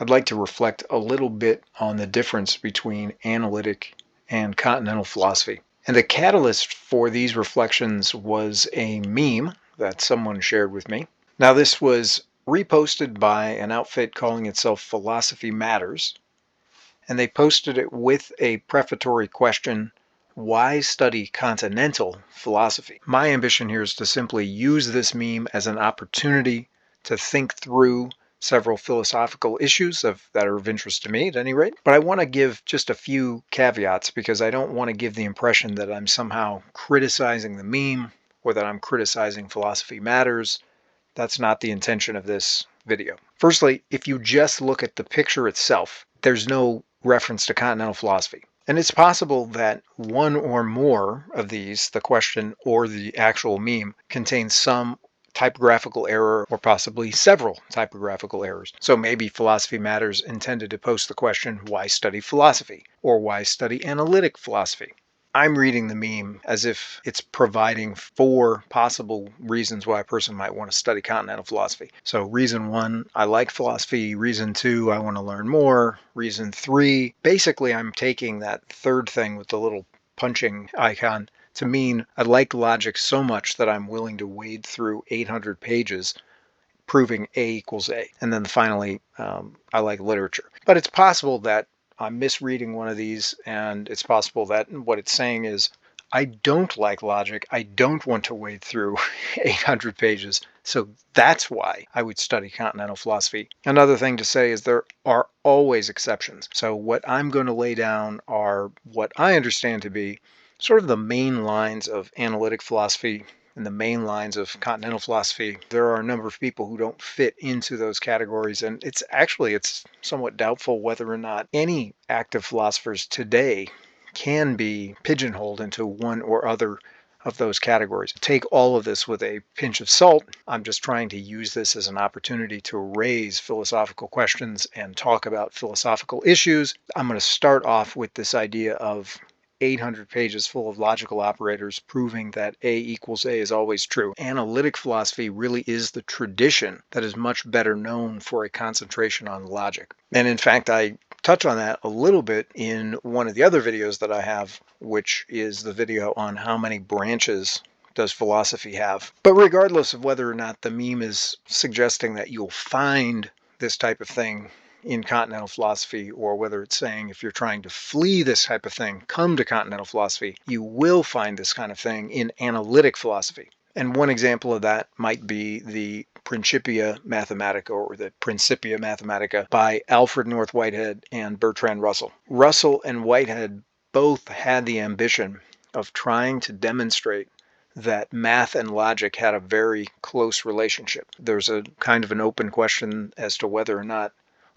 I'd like to reflect a little bit on the difference between analytic and continental philosophy. And the catalyst for these reflections was a meme that someone shared with me. Now, this was reposted by an outfit calling itself Philosophy Matters, and they posted it with a prefatory question: why study continental philosophy? My ambition here is to simply use this meme as an opportunity to think through several philosophical issues that are of interest to me at any rate. But I want to give just a few caveats because I don't want to give the impression that I'm somehow criticizing the meme or that I'm criticizing Philosophy Matters. That's not the intention of this video. Firstly, if you just look at the picture itself, there's no reference to continental philosophy. And it's possible that one or more of these, the question or the actual meme, contains some typographical error or possibly several typographical errors. So maybe Philosophy Matters intended to post the question, why study philosophy? Or why study analytic philosophy? I'm reading the meme as if it's providing 4 possible reasons why a person might want to study continental philosophy. So reason 1, I like philosophy. Reason 2, I want to learn more. Reason 3, basically I'm taking that third thing with the little punching icon to mean I like logic so much that I'm willing to wade through 800 pages proving A equals A. And then finally, I like literature. But it's possible that I'm misreading one of these, and it's possible that what it's saying is, I don't like logic. I don't want to wade through 800 pages. So that's why I would study continental philosophy. Another thing to say is there are always exceptions. So what I'm going to lay down are what I understand to be sort of the main lines of analytic philosophy and the main lines of continental philosophy. There are a number of people who don't fit into those categories, and it's somewhat doubtful whether or not any active philosophers today can be pigeonholed into one or other of those categories. Take all of this with a pinch of salt. I'm just trying to use this as an opportunity to raise philosophical questions and talk about philosophical issues. I'm going to start off with this idea of 800 pages full of logical operators proving that A equals A is always true. Analytic philosophy really is the tradition that is much better known for a concentration on logic. And in fact, I touch on that a little bit in one of the other videos that I have, which is the video on how many branches does philosophy have. But regardless of whether or not the meme is suggesting that you'll find this type of thing in continental philosophy, or whether it's saying if you're trying to flee this type of thing, come to continental philosophy, you will find this kind of thing in analytic philosophy. And one example of that might be the Principia Mathematica, or the Principia Mathematica by Alfred North Whitehead and Bertrand Russell. Russell and Whitehead both had the ambition of trying to demonstrate that math and logic had a very close relationship. There's a kind of an open question as to whether or not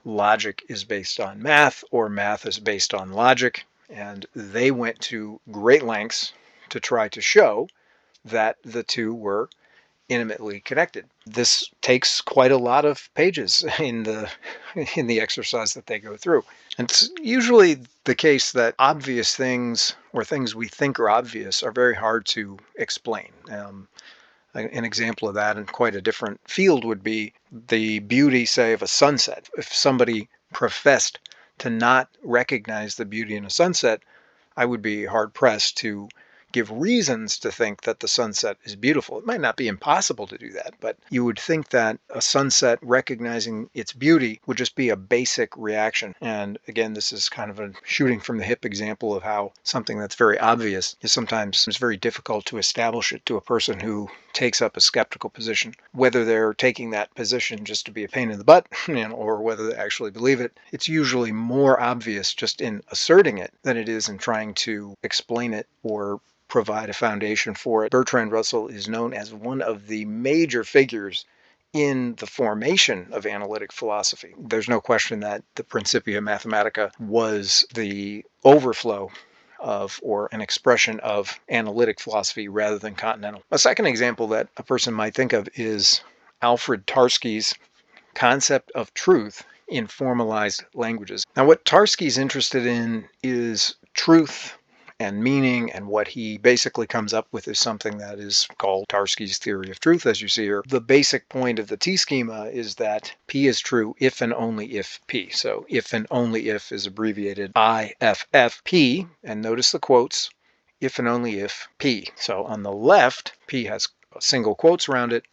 logic is based on math or math is based on logic, and they went to great lengths to try to show that the two were intimately connected. This takes quite a lot of pages in the exercise that they go through. And it's usually the case that obvious things, or things we think are obvious, are very hard to explain. An example of that in quite a different field would be the beauty, say, of a sunset. If somebody professed to not recognize the beauty in a sunset, I would be hard-pressed to give reasons to think that the sunset is beautiful. It might not be impossible to do that, but you would think that a sunset recognizing its beauty would just be a basic reaction. And again, this is kind of a shooting from the hip example of how something that's very obvious is sometimes very difficult to establish it to a person who takes up a skeptical position, whether they're taking that position just to be a pain in the butt, or whether they actually believe it. It's usually more obvious just in asserting it than it is in trying to explain it or provide a foundation for it. Bertrand Russell is known as one of the major figures in the formation of analytic philosophy. There's no question that the Principia Mathematica was the overflow of, or an expression of, analytic philosophy rather than continental. A second example that a person might think of is Alfred Tarski's concept of truth in formalized languages. Now, what Tarski's interested in is truth and meaning, and what he basically comes up with is something that is called Tarski's theory of truth, as you see here. The basic point of the T-schema is that P is true if and only if P. So if and only if is abbreviated IFF-P, and notice the quotes, if and only if P. So on the left, P has single quotes around it,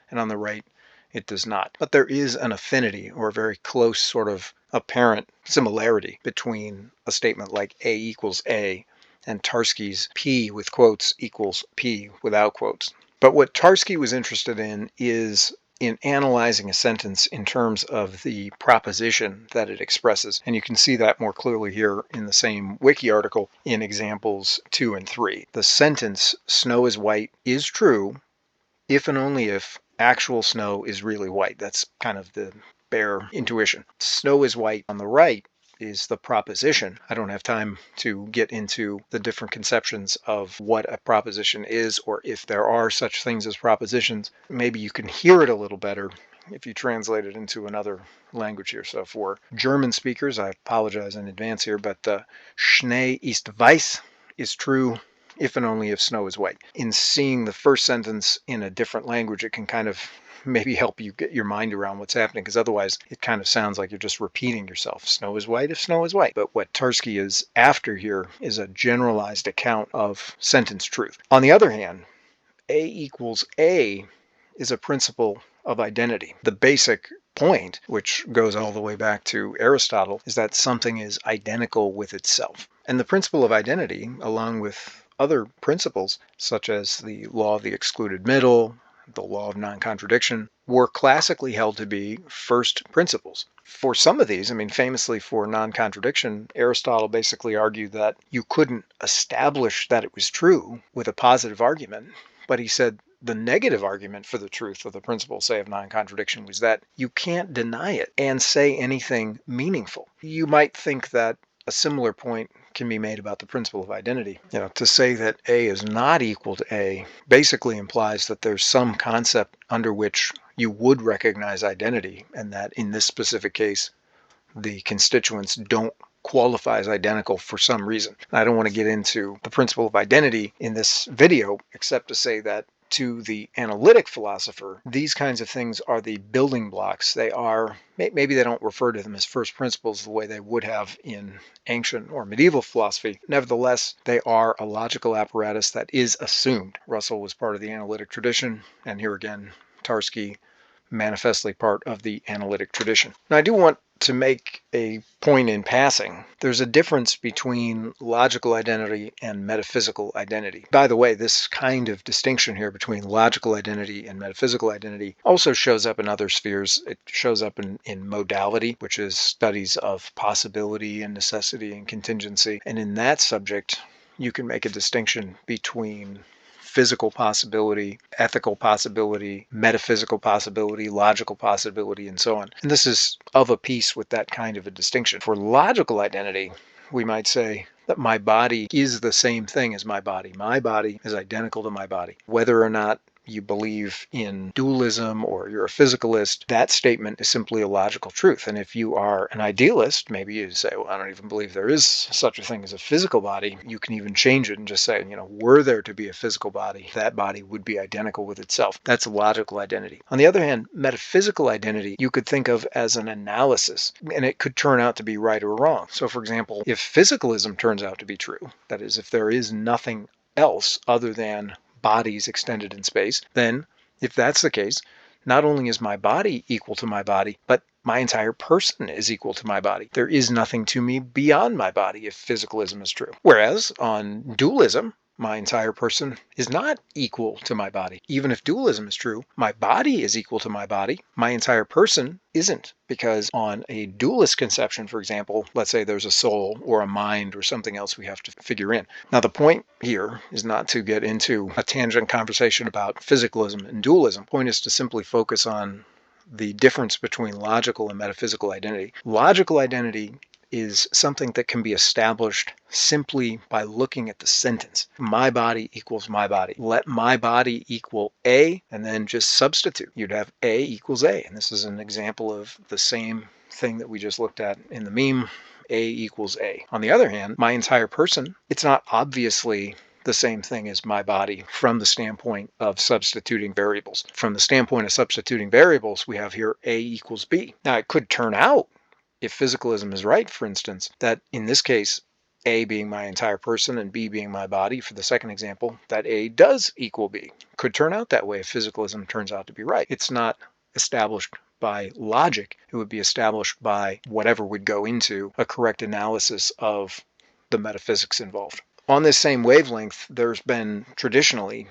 and on the right, it does not. But there is an affinity, or a very close sort of apparent similarity between a statement like A equals A and Tarski's P with quotes equals P without quotes. But what Tarski was interested in is in analyzing a sentence in terms of the proposition that it expresses. And you can see that more clearly here in the same wiki article in examples 2 and 3. The sentence, snow is white, is true if and only if actual snow is really white. That's kind of the bare intuition. Snow is white on the right is the proposition. I don't have time to get into the different conceptions of what a proposition is, or if there are such things as propositions. Maybe you can hear it a little better if you translate it into another language here. So for German speakers, I apologize in advance here, but Schnee ist weiß is true if and only if snow is white. In seeing the first sentence in a different language, it can kind of maybe help you get your mind around what's happening, because otherwise it kind of sounds like you're just repeating yourself. Snow is white if snow is white. But what Tarski is after here is a generalized account of sentence truth. On the other hand, A equals A is a principle of identity. The basic point, which goes all the way back to Aristotle, is that something is identical with itself. And the principle of identity, along with other principles, such as the law of the excluded middle, the law of non-contradiction, were classically held to be first principles. For some of these, famously for non-contradiction, Aristotle basically argued that you couldn't establish that it was true with a positive argument, but he said the negative argument for the truth of the principle, say, of non-contradiction was that you can't deny it and say anything meaningful. You might think that a similar point can be made about the principle of identity. To say that A is not equal to A basically implies that there's some concept under which you would recognize identity, and that in this specific case, the constituents don't qualify as identical for some reason. I don't want to get into the principle of identity in this video, except to say that to the analytic philosopher, these kinds of things are the building blocks. They are, maybe they don't refer to them as first principles the way they would have in ancient or medieval philosophy. Nevertheless, they are a logical apparatus that is assumed. Russell was part of the analytic tradition, and here again, Tarski, manifestly part of the analytic tradition. Now, I do want to make a point in passing. There's a difference between logical identity and metaphysical identity. By the way, this kind of distinction here between logical identity and metaphysical identity also shows up in other spheres. It shows up in modality, which is studies of possibility and necessity and contingency. And in that subject, you can make a distinction between physical possibility, ethical possibility, metaphysical possibility, logical possibility, and so on. And this is of a piece with that kind of a distinction. For logical identity, we might say that my body is the same thing as my body. My body is identical to my body. Whether or not you believe in dualism or you're a physicalist, that statement is simply a logical truth. And if you are an idealist, maybe you say, well, I don't even believe there is such a thing as a physical body. You can even change it and just say, were there to be a physical body, that body would be identical with itself. That's a logical identity. On the other hand, metaphysical identity you could think of as an analysis, and it could turn out to be right or wrong. So for example, if physicalism turns out to be true, that is, if there is nothing else other than bodies extended in space, then if that's the case, not only is my body equal to my body, but my entire person is equal to my body. There is nothing to me beyond my body if physicalism is true. Whereas on dualism, my entire person is not equal to my body. Even if dualism is true, my body is equal to my body. My entire person isn't, because on a dualist conception, for example, let's say there's a soul or a mind or something else we have to figure in. Now, the point here is not to get into a tangent conversation about physicalism and dualism. The point is to simply focus on the difference between logical and metaphysical identity. Logical identity is something that can be established simply by looking at the sentence. My body equals my body. Let my body equal A, and then just substitute. You'd have A equals A. And this is an example of the same thing that we just looked at in the meme A equals A. On the other hand, my entire person, it's not obviously the same thing as my body from the standpoint of substituting variables. From the standpoint of substituting variables, we have here A equals B. Now, it could turn out, if physicalism is right, for instance, that in this case, A being my entire person and B being my body, for the second example, that A does equal B. Could turn out that way if physicalism turns out to be right. It's not established by logic. It would be established by whatever would go into a correct analysis of the metaphysics involved. On this same wavelength, there's been traditionally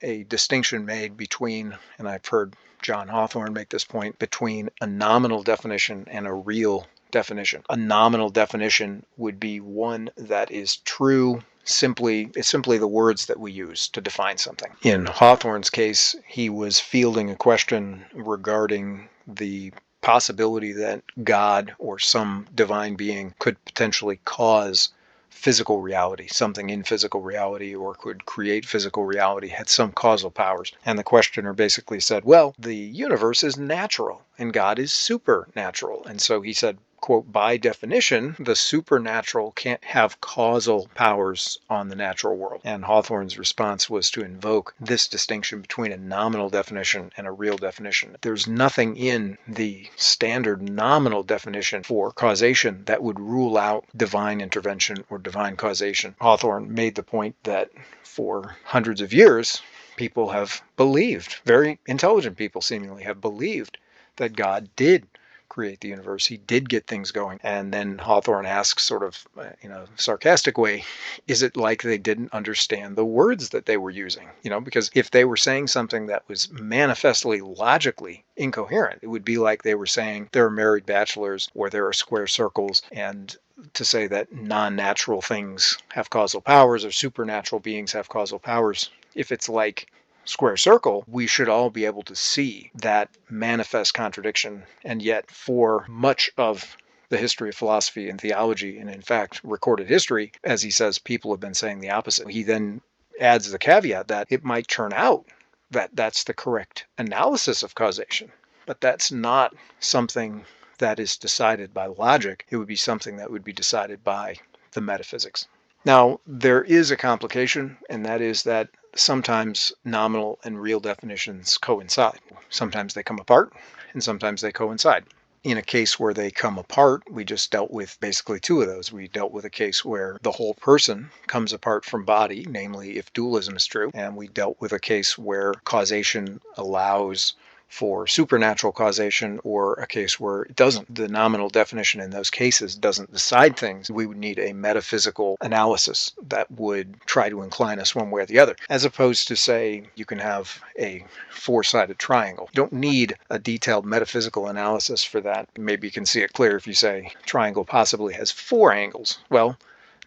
a distinction made between, and I've heard John Hawthorne make this point, between a nominal definition and a real definition. A nominal definition would be one that is true, it's simply the words that we use to define something. In Hawthorne's case, he was fielding a question regarding the possibility that God or some divine being could potentially cause physical reality, something in physical reality, or could create physical reality, had some causal powers. And the questioner basically said, well, the universe is natural and God is supernatural. And so he said, quote, by definition, the supernatural can't have causal powers on the natural world. And Hawthorne's response was to invoke this distinction between a nominal definition and a real definition. There's nothing in the standard nominal definition for causation that would rule out divine intervention or divine causation. Hawthorne made the point that for hundreds of years, people have believed, very intelligent people seemingly have believed, that God did create the universe. He did get things going. And then Hawthorne asks, sort of in a sarcastic way, is it like they didn't understand the words that they were using? Because if they were saying something that was manifestly logically incoherent, it would be like they were saying there are married bachelors or there are square circles, and to say that non-natural things have causal powers or supernatural beings have causal powers. If it's like square circle, we should all be able to see that manifest contradiction. And yet, for much of the history of philosophy and theology, and in fact, recorded history, as he says, people have been saying the opposite. He then adds the caveat that it might turn out that that's the correct analysis of causation, but that's not something that is decided by logic. It would be something that would be decided by the metaphysics. Now, there is a complication, and that is that sometimes nominal and real definitions coincide. Sometimes they come apart, and sometimes they coincide. In a case where they come apart, we just dealt with basically two of those. We dealt with a case where the whole person comes apart from body, namely if dualism is true, and we dealt with a case where causation allows for supernatural causation, or a case where it doesn't. The nominal definition in those cases doesn't decide things. We would need a metaphysical analysis that would try to incline us one way or the other, as opposed to, say, you can have a four-sided triangle. You don't need a detailed metaphysical analysis for that. Maybe you can see it clear if you say triangle possibly has four angles. Well,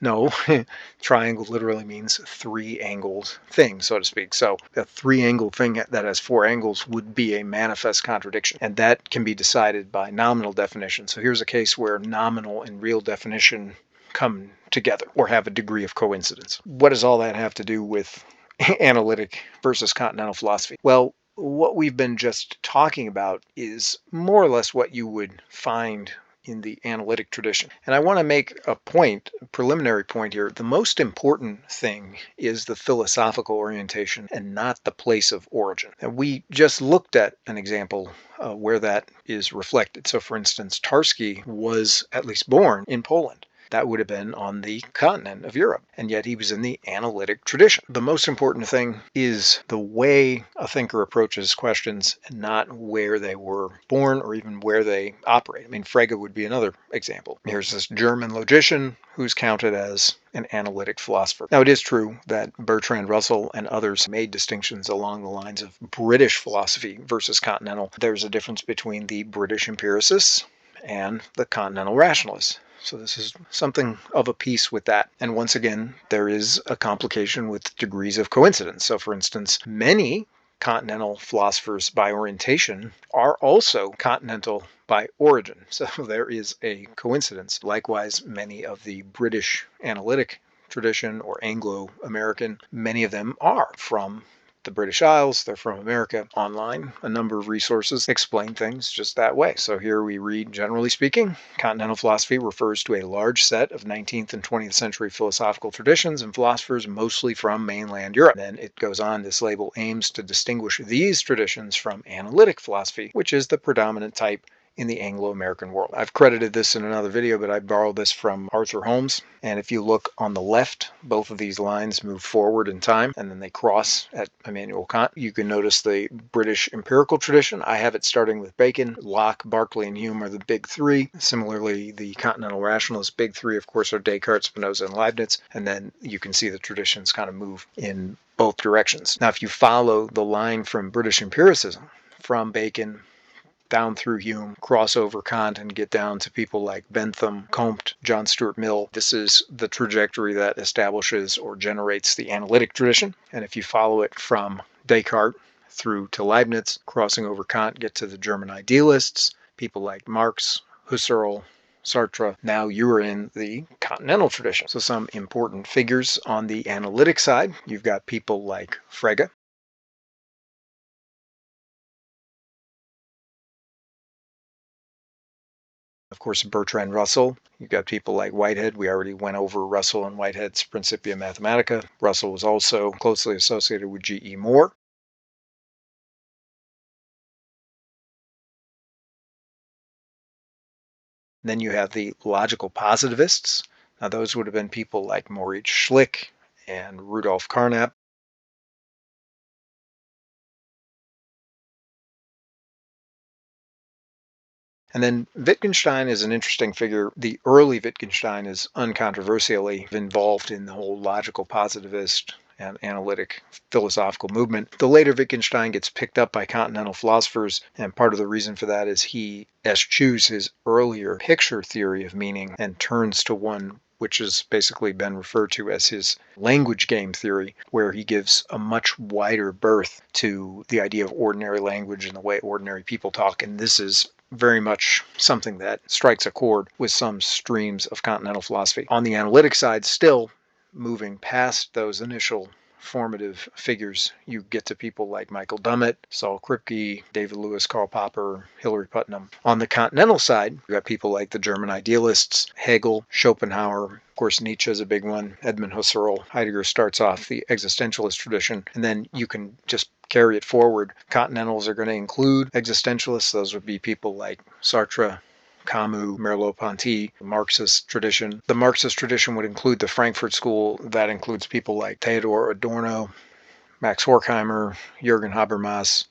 no, triangle literally means three-angled thing, so to speak. So a three-angled thing that has four angles would be a manifest contradiction, and that can be decided by nominal definition. So here's a case where nominal and real definition come together or have a degree of coincidence. What does all that have to do with analytic versus continental philosophy? Well, what we've been just talking about is more or less what you would find in the analytic tradition. And I want to make a preliminary point here. The most important thing is the philosophical orientation and not the place of origin. And we just looked at an example where that is reflected. So for instance, Tarski was at least born in Poland. That would have been on the continent of Europe, and yet he was in the analytic tradition. The most important thing is the way a thinker approaches questions and not where they were born or even where they operate. I mean, Frege would be another example. Here's this German logician who's counted as an analytic philosopher. Now, it is true that Bertrand Russell and others made distinctions along the lines of British philosophy versus continental. There's a difference between the British empiricists and the continental rationalists. So this is something of a piece with that. And once again, there is a complication with degrees of coincidence. So for instance, many continental philosophers by orientation are also continental by origin. So there is a coincidence. Likewise, many of the British analytic tradition or Anglo-American, many of them are from the British Isles, they're from America. Online, a number of resources explain things just that way. So here we read, generally speaking, continental philosophy refers to a large set of 19th and 20th century philosophical traditions and philosophers, mostly from mainland Europe. Then it goes on, this label aims to distinguish these traditions from analytic philosophy, which is the predominant type in the Anglo-American world. I've credited this in another video, but I borrowed this from Arthur Holmes. And if you look on the left, both of these lines move forward in time, and then they cross at Immanuel Kant. You can notice the British empirical tradition. I have it starting with Bacon. Locke, Berkeley, and Hume are the big three. Similarly, the continental rationalists' big three, of course, are Descartes, Spinoza, and Leibniz. And then you can see the traditions kind of move in both directions. Now, if you follow the line from British empiricism, from Bacon down through Hume, cross over Kant, and get down to people like Bentham, Comte, John Stuart Mill. This is the trajectory that establishes or generates the analytic tradition. And if you follow it from Descartes through to Leibniz, crossing over Kant, get to the German idealists, people like Marx, Husserl, Sartre. Now you're in the continental tradition. So some important figures on the analytic side. You've got people like Frege, of course, Bertrand Russell. You've got people like Whitehead. We already went over Russell and Whitehead's Principia Mathematica. Russell was also closely associated with G.E. Moore. Then you have the logical positivists. Now those would have been people like Moritz Schlick and Rudolf Carnap. And then Wittgenstein is an interesting figure. The early Wittgenstein is uncontroversially involved in the whole logical positivist and analytic philosophical movement. The later Wittgenstein gets picked up by continental philosophers, and part of the reason for that is he eschews his earlier picture theory of meaning and turns to one which has basically been referred to as his language game theory, where he gives a much wider berth to the idea of ordinary language and the way ordinary people talk. And this is very much something that strikes a chord with some streams of continental philosophy. On the analytic side, still moving past those initial formative figures, you get to people like Michael Dummett, Saul Kripke, David Lewis, Karl Popper, Hilary Putnam. On the continental side, you've got people like the German idealists, Hegel, Schopenhauer. Of course, Nietzsche is a big one, Edmund Husserl. Heidegger starts off the existentialist tradition, and then you can just carry it forward. Continentals are going to include existentialists. Those would be people like Sartre, Camus, Merleau-Ponty, the Marxist tradition. The Marxist tradition would include the Frankfurt School. That includes people like Theodor Adorno, Max Horkheimer, Jürgen Habermas,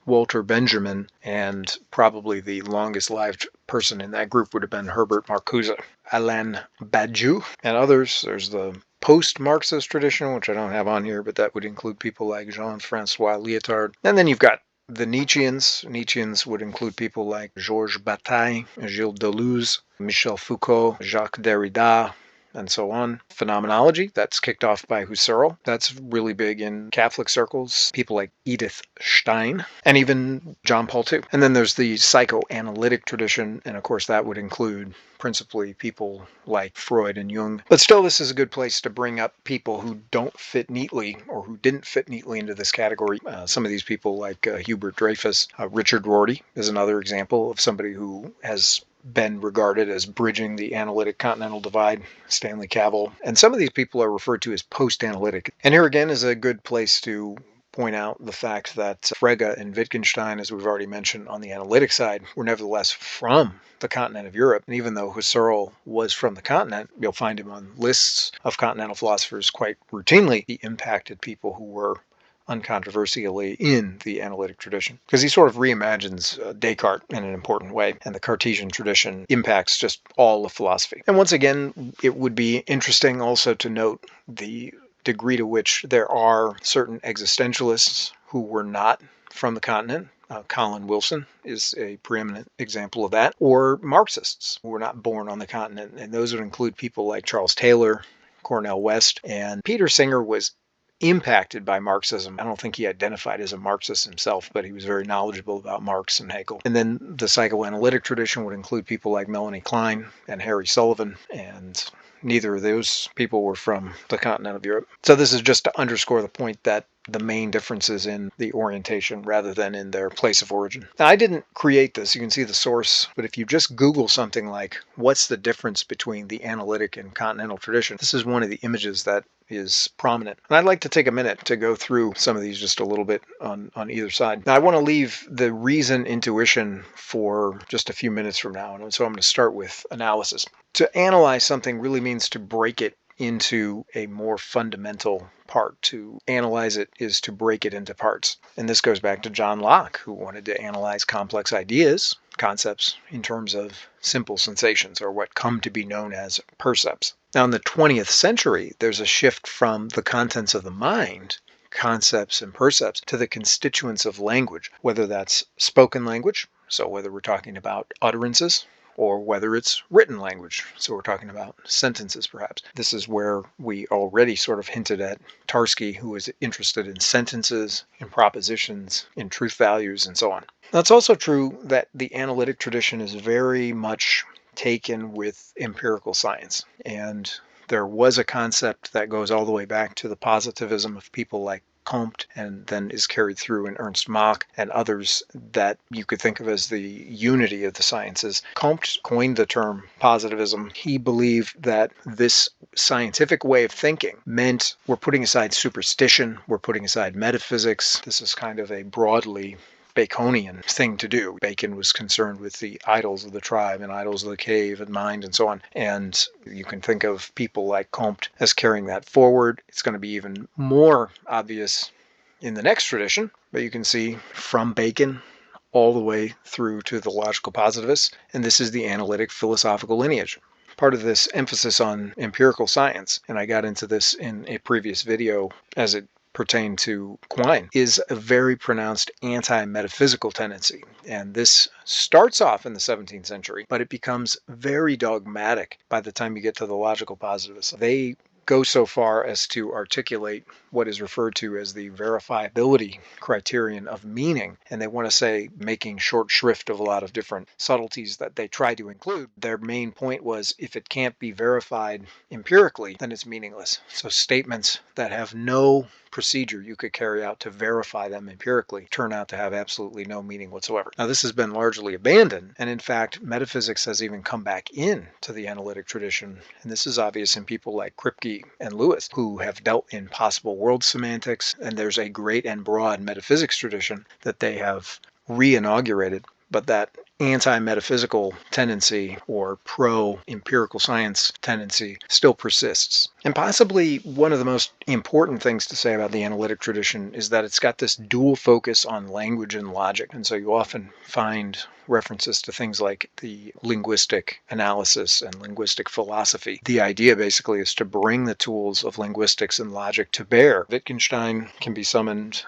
Walter Benjamin, and probably the longest-lived person in that group would have been Herbert Marcuse, Alain Badiou, and others. There's the post-Marxist tradition, which I don't have on here, but that would include people like Jean-Francois Lyotard. And then you've got the Nietzscheans. Nietzscheans would include people like Georges Bataille, Gilles Deleuze, Michel Foucault, Jacques Derrida, and so on. Phenomenology, that's kicked off by Husserl. That's really big in Catholic circles. People like Edith Stein, and even John Paul II. And then there's the psychoanalytic tradition, and of course that would include principally people like Freud and Jung. But still, this is a good place to bring up people who don't fit neatly, or who didn't fit neatly into this category. Some of these people like Hubert Dreyfus. Richard Rorty is another example of somebody who has been regarded as bridging the analytic continental divide. Stanley Cavell. And some of these people are referred to as post-analytic. And here again is a good place to point out the fact that Frege and Wittgenstein, as we've already mentioned on the analytic side, were nevertheless from the continent of Europe. And even though Husserl was from the continent, you'll find him on lists of continental philosophers quite routinely. He impacted people who were uncontroversially in the analytic tradition, because he sort of reimagines Descartes in an important way, and the Cartesian tradition impacts just all of philosophy. And once again, it would be interesting also to note the degree to which there are certain existentialists who were not from the continent. Colin Wilson is a preeminent example of that, or Marxists who were not born on the continent, and those would include people like Charles Taylor, Cornel West, and Peter Singer was impacted by Marxism. I don't think he identified as a Marxist himself, but he was very knowledgeable about Marx and Hegel. And then the psychoanalytic tradition would include people like Melanie Klein and Harry Sullivan, and neither of those people were from the continent of Europe. So this is just to underscore the point that the main differences in the orientation rather than in their place of origin. Now, I didn't create this. You can see the source, but if you just Google something like, what's the difference between the analytic and continental tradition, this is one of the images that is prominent. And I'd like to take a minute to go through some of these just a little bit on either side. Now, I want to leave the reason intuition for just a few minutes from now. And so I'm going to start with analysis. To analyze something really means to break it into a more fundamental part. To analyze it is to break it into parts. And this goes back to John Locke, who wanted to analyze complex ideas, concepts, in terms of simple sensations, or what come to be known as percepts. Now, in the 20th century, there's a shift from the contents of the mind, concepts and percepts, to the constituents of language, whether that's spoken language, so whether we're talking about utterances, or whether it's written language. So we're talking about sentences, perhaps. This is where we already sort of hinted at Tarski, who was interested in sentences, in propositions, in truth values, and so on. Now, it's also true that the analytic tradition is very much taken with empirical science. And there was a concept that goes all the way back to the positivism of people like Comte, and then is carried through in Ernst Mach and others that you could think of as the unity of the sciences. Comte coined the term positivism. He believed that this scientific way of thinking meant we're putting aside superstition, we're putting aside metaphysics. This is kind of a broadly Baconian thing to do. Bacon was concerned with the idols of the tribe and idols of the cave and mind and so on. And you can think of people like Comte as carrying that forward. It's going to be even more obvious in the next tradition, but you can see from Bacon all the way through to the logical positivists, and this is the analytic philosophical lineage. Part of this emphasis on empirical science, and I got into this in a previous video as it pertain to Quine, is a very pronounced anti-metaphysical tendency. And this starts off in the 17th century, but it becomes very dogmatic by the time you get to the logical positivists. They go so far as to articulate what is referred to as the verifiability criterion of meaning. And they want to say, making short shrift of a lot of different subtleties that they try to include. Their main point was, if it can't be verified empirically, then it's meaningless. So statements that have no procedure you could carry out to verify them empirically turn out to have absolutely no meaning whatsoever. Now, this has been largely abandoned, and in fact, metaphysics has even come back in to the analytic tradition, and this is obvious in people like Kripke and Lewis, who have dealt in possible world semantics, and there's a great and broad metaphysics tradition that they have re-inaugurated, but that anti-metaphysical tendency or pro-empirical science tendency still persists. And possibly one of the most important things to say about the analytic tradition is that it's got this dual focus on language and logic. And so you often find references to things like the linguistic analysis and linguistic philosophy. The idea basically is to bring the tools of linguistics and logic to bear. Wittgenstein can be summoned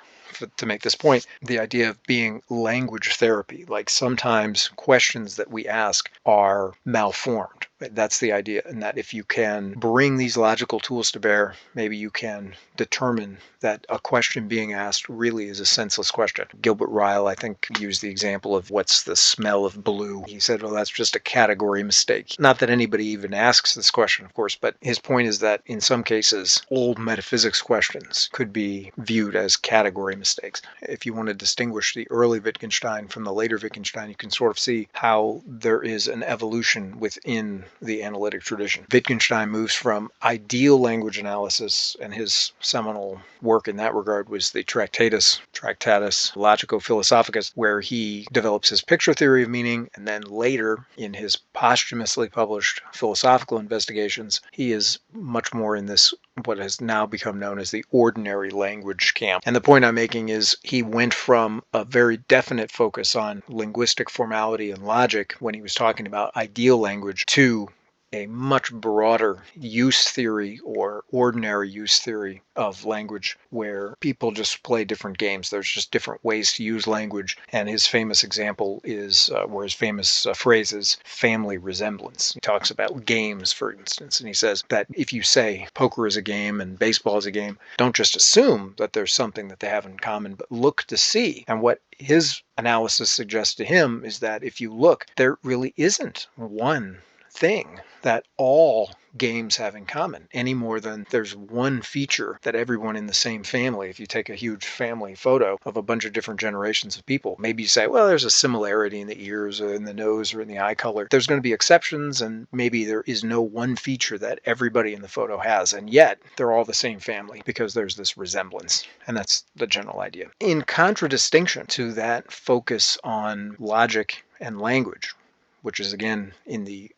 to make this point, the idea of being language therapy, like sometimes questions that we ask are malformed. That's the idea, and that if you can bring these logical tools to bear, maybe you can determine that a question being asked really is a senseless question. Gilbert Ryle, I think, used the example of what's the smell of blue. He said, well, that's just a category mistake. Not that anybody even asks this question, of course, but his point is that in some cases, old metaphysics questions could be viewed as category mistakes. If you want to distinguish the early Wittgenstein from the later Wittgenstein, you can sort of see how there is an evolution within the analytic tradition. Wittgenstein moves from ideal language analysis, and his seminal work in that regard was the Tractatus Logico-Philosophicus, where he develops his picture theory of meaning, and then later, in his posthumously published philosophical investigations, he is much more in this, what has now become known as the ordinary language camp. And the point I'm making is he went from a very definite focus on linguistic formality and logic when he was talking about ideal language to a much broader use theory or ordinary use theory of language where people just play different games. There's just different ways to use language. And his famous example is, where his famous phrase is family resemblance. He talks about games, for instance, and he says that if you say poker is a game and baseball is a game, don't just assume that there's something that they have in common, but look to see. And what his analysis suggests to him is that if you look, there really isn't one thing that all games have in common, any more than there's one feature that everyone in the same family, if you take a huge family photo of a bunch of different generations of people, maybe you say, well, there's a similarity in the ears or in the nose or in the eye color. There's going to be exceptions, and maybe there is no one feature that everybody in the photo has, and yet they're all the same family because there's this resemblance. And that's the general idea. In contradistinction to that focus on logic and language, which is again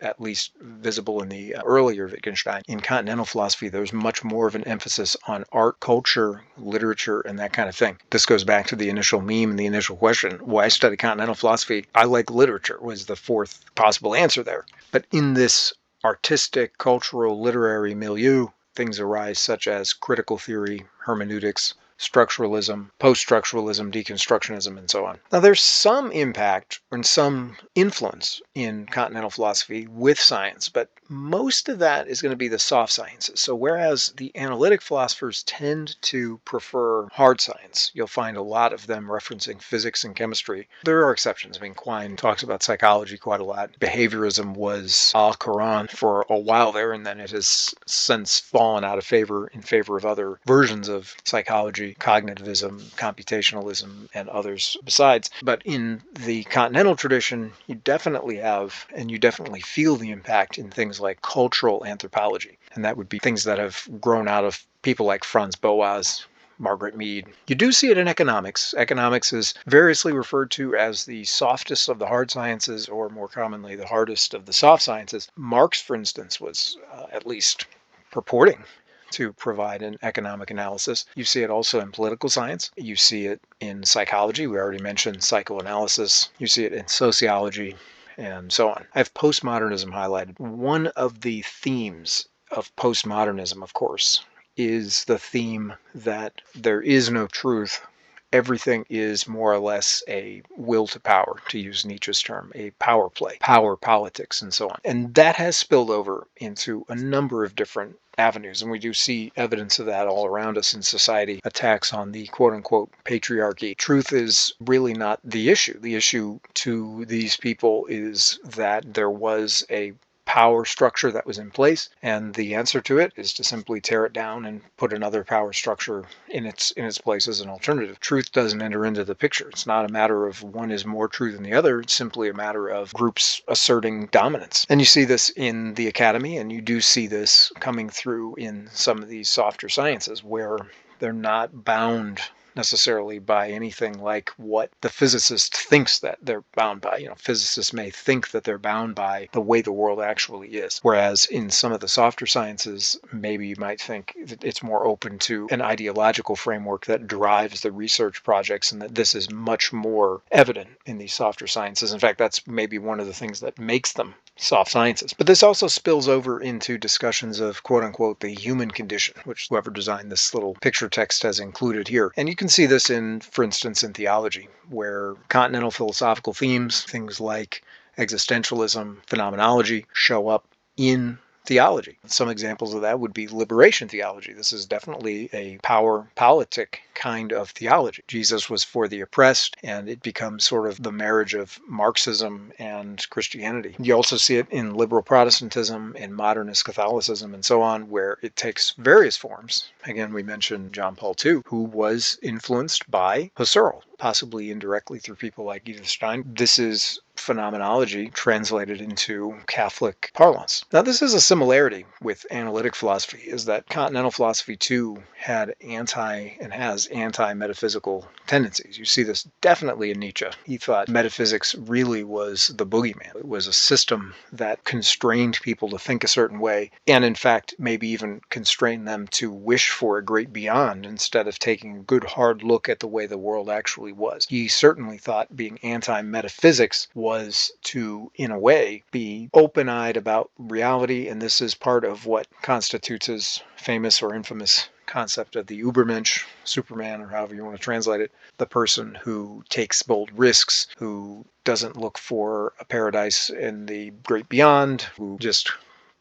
at least visible in the earlier Wittgenstein. In continental philosophy, there's much more of an emphasis on art, culture, literature, and that kind of thing. This goes back to the initial meme and the initial question. Why study continental philosophy? I like literature was the fourth possible answer there. But in this artistic, cultural, literary milieu, things arise such as critical theory, hermeneutics, structuralism, post-structuralism, deconstructionism, and so on. Now, there's some impact and some influence in continental philosophy with science, but most of that is going to be the soft sciences. So whereas the analytic philosophers tend to prefer hard science, you'll find a lot of them referencing physics and chemistry. There are exceptions. I mean, Quine talks about psychology quite a lot. Behaviorism was al-Quran for a while there, and then it has since fallen out of favor in favor of other versions of psychology, cognitivism, computationalism, and others besides. But in the continental tradition, you definitely have, and you definitely feel the impact in things like cultural anthropology. And that would be things that have grown out of people like Franz Boas, Margaret Mead. You do see it in economics. Economics is variously referred to as the softest of the hard sciences, or more commonly, the hardest of the soft sciences. Marx, for instance, was at least purporting to provide an economic analysis. You see it also in political science. You see it in psychology. We already mentioned psychoanalysis. You see it in sociology, and so on. I have postmodernism highlighted. One of the themes of postmodernism, of course, is the theme that there is no truth. Everything is more or less a will to power, to use Nietzsche's term, a power play, power politics, and so on. And that has spilled over into a number of different avenues, and we do see evidence of that all around us in society. Attacks on the quote-unquote patriarchy. Truth is really not the issue. The issue to these people is that there was a power structure that was in place, and the answer to it is to simply tear it down and put another power structure in its place as an alternative. Truth doesn't enter into the picture. It's not a matter of one is more true than the other. It's simply a matter of groups asserting dominance. And you see this in the academy, and you do see this coming through in some of these softer sciences where they're not bound necessarily by anything like what the physicist thinks that they're bound by. Physicists may think that they're bound by the way the world actually is. Whereas in some of the softer sciences, maybe you might think that it's more open to an ideological framework that drives the research projects, and that this is much more evident in these softer sciences. In fact, that's maybe one of the things that makes them soft sciences. But this also spills over into discussions of quote-unquote the human condition, which whoever designed this little picture text has included here. And you can see this in, for instance, in theology, where continental philosophical themes, things like existentialism, phenomenology, show up in theology. Some examples of that would be liberation theology. This is definitely a power politic kind of theology. Jesus was for the oppressed, and it becomes sort of the marriage of Marxism and Christianity. You also see it in liberal Protestantism, in modernist Catholicism, and so on, where it takes various forms. Again, we mentioned John Paul II, who was influenced by Husserl, possibly indirectly through people like Edith Stein. This is phenomenology translated into Catholic parlance. Now, this is a similarity with analytic philosophy, is that continental philosophy too had has anti-metaphysical tendencies. You see this definitely in Nietzsche. He thought metaphysics really was the boogeyman. It was a system that constrained people to think a certain way, and in fact maybe even constrained them to wish for a great beyond instead of taking a good hard look at the way the world actually was. He certainly thought being anti-metaphysics was to, in a way, be open-eyed about reality, and this is part of what constitutes his famous or infamous concept of the Übermensch, Superman, or however you want to translate it, the person who takes bold risks, who doesn't look for a paradise in the great beyond, who just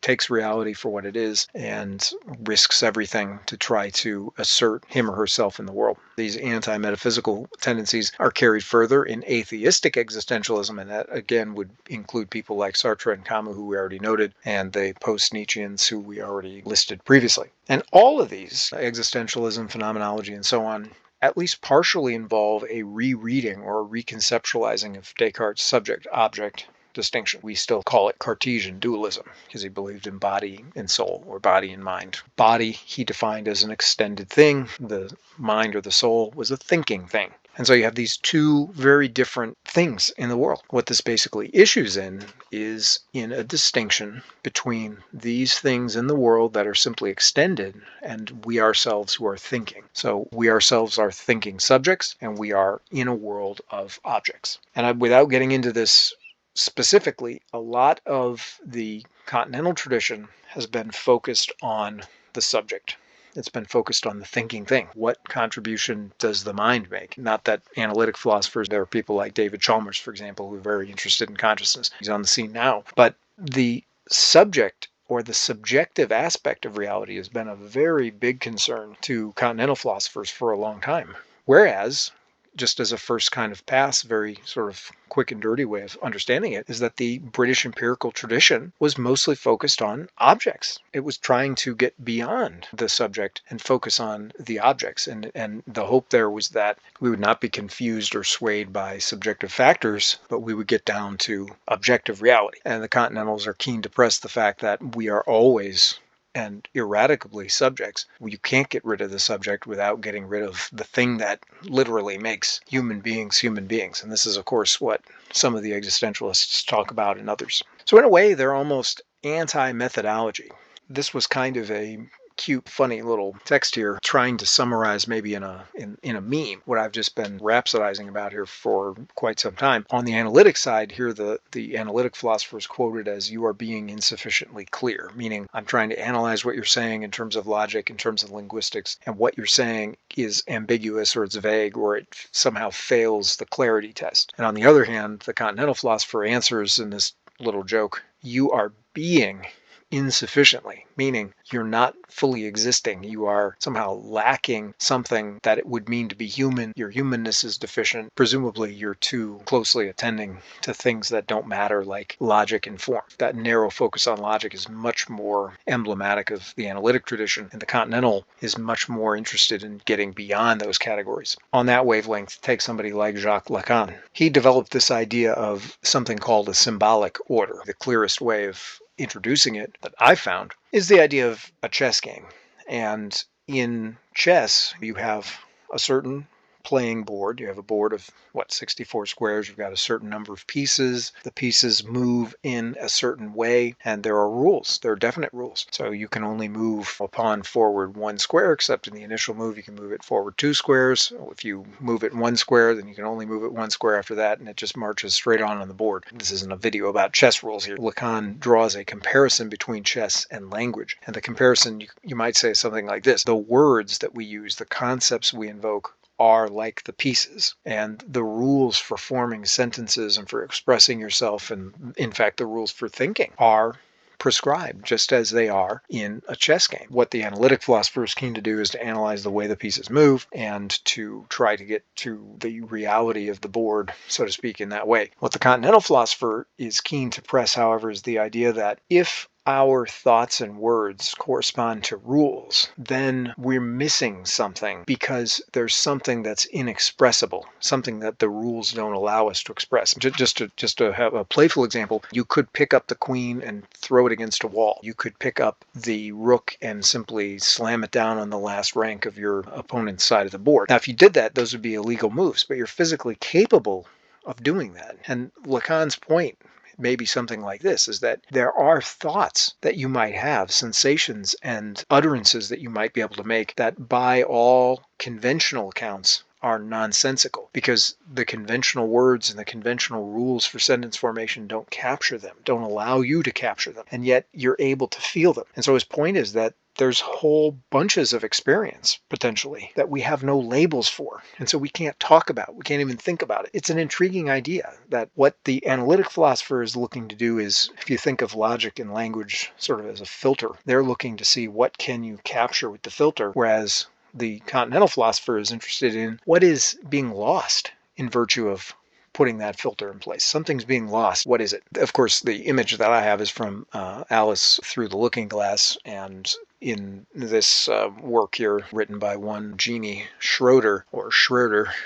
takes reality for what it is and risks everything to try to assert him or herself in the world. These anti-metaphysical tendencies are carried further in atheistic existentialism, and that again would include people like Sartre and Camus, who we already noted, and the post-Nietzscheans who we already listed previously. And all of these, existentialism, phenomenology, and so on, at least partially involve a rereading or a reconceptualizing of Descartes' subject-object distinction. We still call it Cartesian dualism because he believed in body and soul, or body and mind. Body he defined as an extended thing. The mind or the soul was a thinking thing. And so you have these two very different things in the world. What this basically issues in is in a distinction between these things in the world that are simply extended and we ourselves who are thinking. So we ourselves are thinking subjects, and we are in a world of objects. And without getting into this specifically, a lot of the Continental tradition has been focused on the subject. It's been focused on the thinking thing. What contribution does the mind make? Not that analytic philosophers, there are people like David Chalmers, for example, who are very interested in consciousness. He's on the scene now. But the subject or the subjective aspect of reality has been a very big concern to Continental philosophers for a long time. Whereas, just as a first kind of pass, very sort of quick and dirty way of understanding it, is that the British empirical tradition was mostly focused on objects. It was trying to get beyond the subject and focus on the objects. And the hope there was that we would not be confused or swayed by subjective factors, but we would get down to objective reality. And the Continentals are keen to press the fact that we are always and ineradicably subjects. You can't get rid of the subject without getting rid of the thing that literally makes human beings human beings. And this is, of course, what some of the existentialists talk about and others. So in a way, they're almost anti-methodology. This was kind of a cute, funny little text here, trying to summarize maybe in a meme what I've just been rhapsodizing about here for quite some time. On the analytic side here, the analytic philosopher is quoted as, "You are being insufficiently clear," meaning I'm trying to analyze what you're saying in terms of logic, in terms of linguistics, and what you're saying is ambiguous, or it's vague, or it somehow fails the clarity test. And on the other hand, the Continental philosopher answers in this little joke, "You are being insufficiently," meaning you're not fully existing. You are somehow lacking something that it would mean to be human. Your humanness is deficient. Presumably you're too closely attending to things that don't matter, like logic and form. That narrow focus on logic is much more emblematic of the analytic tradition, and the Continental is much more interested in getting beyond those categories. On that wavelength, take somebody like Jacques Lacan. He developed this idea of something called a symbolic order. The clearest way of introducing it that I found is the idea of a chess game. And in chess, you have a certain playing board. You have a board of 64 squares. You've got a certain number of pieces. The pieces move in a certain way, and there are rules. There are definite rules. So you can only move a pawn forward 1 square, except in the initial move you can move it forward 2 squares. If you move it 1 square, then you can only move it 1 square after that, and it just marches straight on the board. This isn't a video about chess rules here. Lacan draws a comparison between chess and language, and the comparison, you might say, something like this: the words that we use, the concepts we invoke, are like the pieces, and the rules for forming sentences and for expressing yourself, and in fact the rules for thinking, are prescribed just as they are in a chess game. What the analytic philosopher is keen to do is to analyze the way the pieces move and to try to get to the reality of the board, so to speak, in that way. What the Continental philosopher is keen to press, however, is the idea that if our thoughts and words correspond to rules, then we're missing something, because there's something that's inexpressible, something that the rules don't allow us to express. Just to have a playful example, you could pick up the queen and throw it against a wall. You could pick up the rook and simply slam it down on the last rank of your opponent's side of the board. Now, if you did that, those would be illegal moves, but you're physically capable of doing that. And Lacan's point maybe something like this, is that there are thoughts that you might have, sensations and utterances that you might be able to make, that by all conventional accounts are nonsensical because the conventional words and the conventional rules for sentence formation don't capture them, don't allow you to capture them, and yet you're able to feel them. And so his point is that there's whole bunches of experience, potentially, that we have no labels for. And so we can't talk about, we can't even think about it. It's an intriguing idea that what the analytic philosopher is looking to do is, if you think of logic and language sort of as a filter, they're looking to see what can you capture with the filter, whereas the continental philosopher is interested in what is being lost in virtue of putting that filter in place. Something's being lost. What is it? Of course, the image that I have is from Alice Through the Looking Glass, and in this work here, written by one Jeannie Schroeder,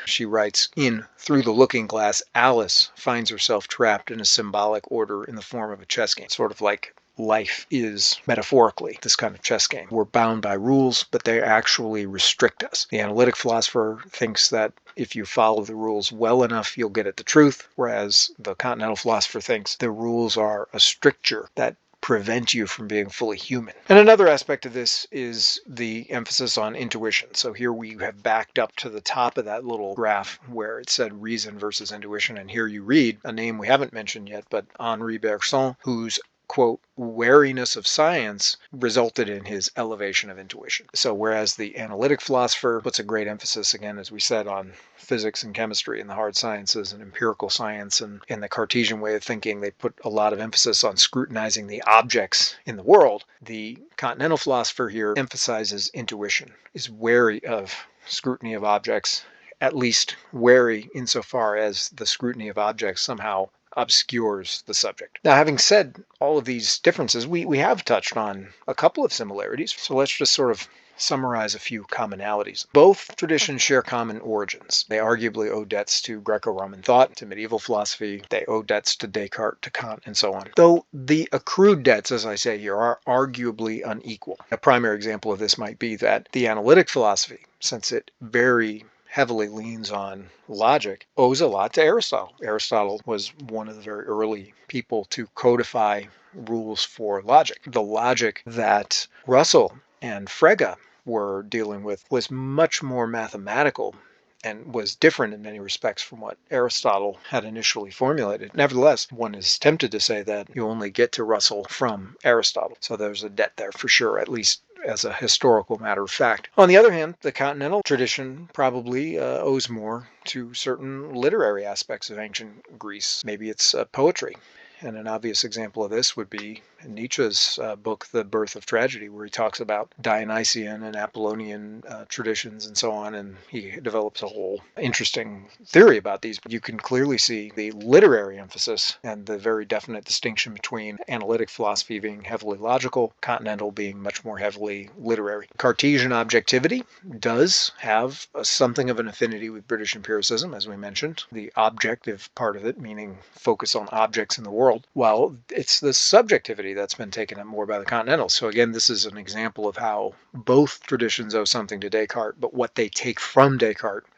she writes, in Through the Looking Glass, Alice finds herself trapped in a symbolic order in the form of a chess game, sort of like life is metaphorically this kind of chess game. We're bound by rules, but they actually restrict us. The analytic philosopher thinks that if you follow the rules well enough, you'll get at the truth, whereas the continental philosopher thinks the rules are a stricture that prevent you from being fully human. And another aspect of this is the emphasis on intuition. So here we have backed up to the top of that little graph where it said reason versus intuition, and here you read a name we haven't mentioned yet, but Henri Bergson, whose quote, wariness of science resulted in his elevation of intuition. So whereas the analytic philosopher puts a great emphasis, again, as we said, on physics and chemistry and the hard sciences and empirical science, and in the Cartesian way of thinking, they put a lot of emphasis on scrutinizing the objects in the world. The continental philosopher here emphasizes intuition, is wary of scrutiny of objects, at least wary insofar as the scrutiny of objects somehow obscures the subject. Now, having said all of these differences, we have touched on a couple of similarities. So let's just sort of summarize a few commonalities. Both traditions share common origins. They arguably owe debts to Greco-Roman thought, to medieval philosophy. They owe debts to Descartes, to Kant, and so on. Though the accrued debts, as I say here, are arguably unequal. A primary example of this might be that the analytic philosophy, since it very heavily leans on logic, owes a lot to Aristotle. Aristotle was one of the very early people to codify rules for logic. The logic that Russell and Frege were dealing with was much more mathematical and was different in many respects from what Aristotle had initially formulated. Nevertheless, one is tempted to say that you only get to Russell from Aristotle. So there's a debt there for sure, at least as a historical matter of fact. On the other hand, the continental tradition probably owes more to certain literary aspects of ancient Greece. Maybe it's poetry. And an obvious example of this would be Nietzsche's book, The Birth of Tragedy, where he talks about Dionysian and Apollonian traditions and so on, and he develops a whole interesting theory about these. You can clearly see the literary emphasis and the very definite distinction between analytic philosophy being heavily logical, continental being much more heavily literary. Cartesian objectivity does have something of an affinity with British empiricism, as we mentioned. The objective part of it, meaning focus on objects in the world, while it's the subjectivity that's been taken up more by the continentals. So again, this is an example of how both traditions owe something to Descartes, but what they take from Descartes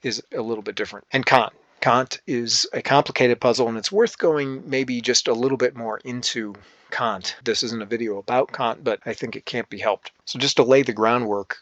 is a little bit different. And Kant. Kant is a complicated puzzle, and it's worth going maybe just a little bit more into Kant. This isn't a video about Kant, but I think it can't be helped. So just to lay the groundwork,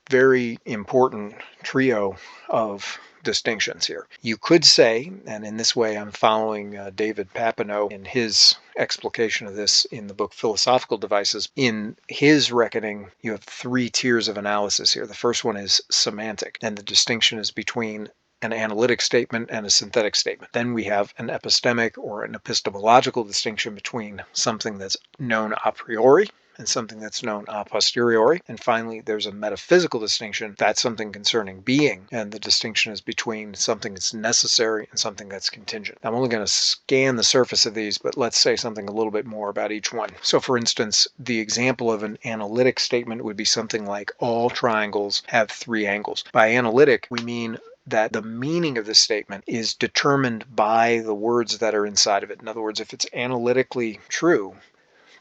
very important trio of distinctions here. You could say, and in this way I'm following David Papineau in his explication of this in the book Philosophical Devices. In his reckoning, you have three tiers of analysis here. The first one is semantic, and the distinction is between an analytic statement and a synthetic statement. Then we have an epistemic or an epistemological distinction between something that's known a priori and something that's known a posteriori. And finally, there's a metaphysical distinction. That's something concerning being, and the distinction is between something that's necessary and something that's contingent. I'm only going to scan the surface of these, but let's say something a little bit more about each one. So for instance, the example of an analytic statement would be something like all triangles have three angles. By analytic, we mean that the meaning of the statement is determined by the words that are inside of it. In other words, if it's analytically true,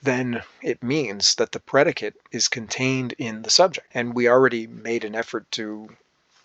then it means that the predicate is contained in the subject. And we already made an effort to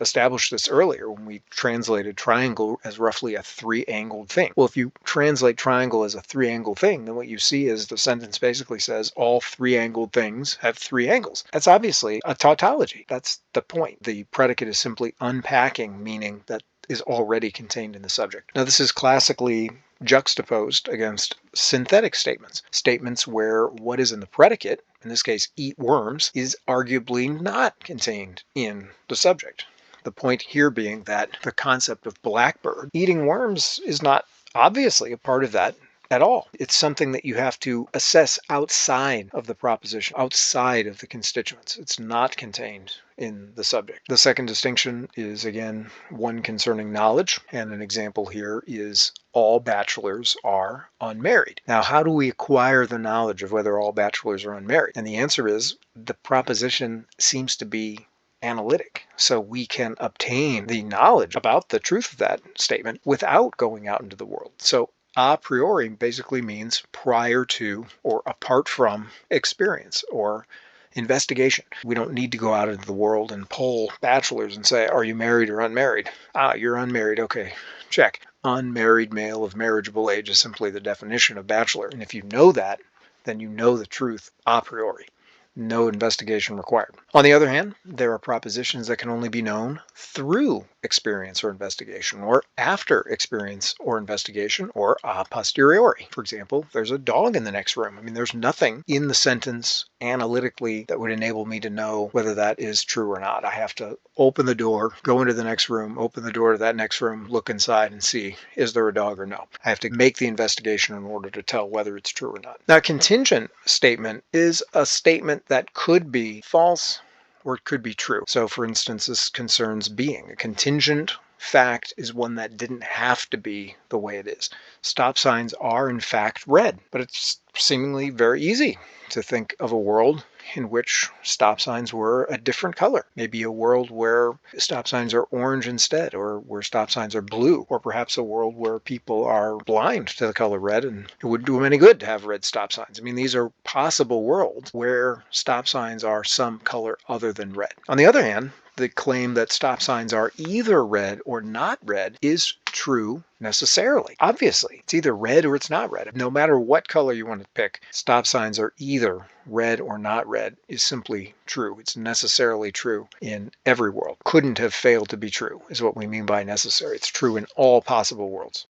established this earlier when we translated triangle as roughly a three-angled thing. Well, if you translate triangle as a three-angled thing, then what you see is the sentence basically says all three-angled things have three angles. That's obviously a tautology. That's the point. The predicate is simply unpacking meaning that is already contained in the subject. Now, this is classically juxtaposed against synthetic statements. Statements where what is in the predicate, in this case eat worms, is arguably not contained in the subject. The point here being that the concept of blackbird eating worms is not obviously a part of that at all. It's something that you have to assess outside of the proposition, outside of the constituents. It's not contained in the subject. The second distinction is, again, one concerning knowledge, and an example here is all bachelors are unmarried. Now, how do we acquire the knowledge of whether all bachelors are unmarried? And the answer is the proposition seems to be analytic. So we can obtain the knowledge about the truth of that statement without going out into the world. So a priori basically means prior to or apart from experience or investigation. We don't need to go out into the world and poll bachelors and say, are you married or unmarried? Ah, you're unmarried. Okay, check. Unmarried male of marriageable age is simply the definition of bachelor. And if you know that, then you know the truth a priori. No investigation required. On the other hand, there are propositions that can only be known through experience or investigation, or after experience or investigation, or a posteriori. For example, there's a dog in the next room. I mean, there's nothing in the sentence analytically that would enable me to know whether that is true or not. I have to open the door, go into the next room, open the door to that next room, look inside and see, is there a dog or no? I have to make the investigation in order to tell whether it's true or not. Now, a contingent statement is a statement that could be false or it could be true. So, for instance, this concerns being. A contingent fact is one that didn't have to be the way it is. Stop signs are, in fact, red, but it's seemingly very easy to think of a world in which stop signs were a different color. Maybe a world where stop signs are orange instead, or where stop signs are blue, or perhaps a world where people are blind to the color red and it wouldn't do them any good to have red stop signs. I mean, these are possible worlds where stop signs are some color other than red. On the other hand, the claim that stop signs are either red or not red is true necessarily. Obviously, it's either red or it's not red. No matter what color you want to pick, stop signs are either red or not red is simply true. It's necessarily true in every world. Couldn't have failed to be true is what we mean by necessary. It's true in all possible worlds.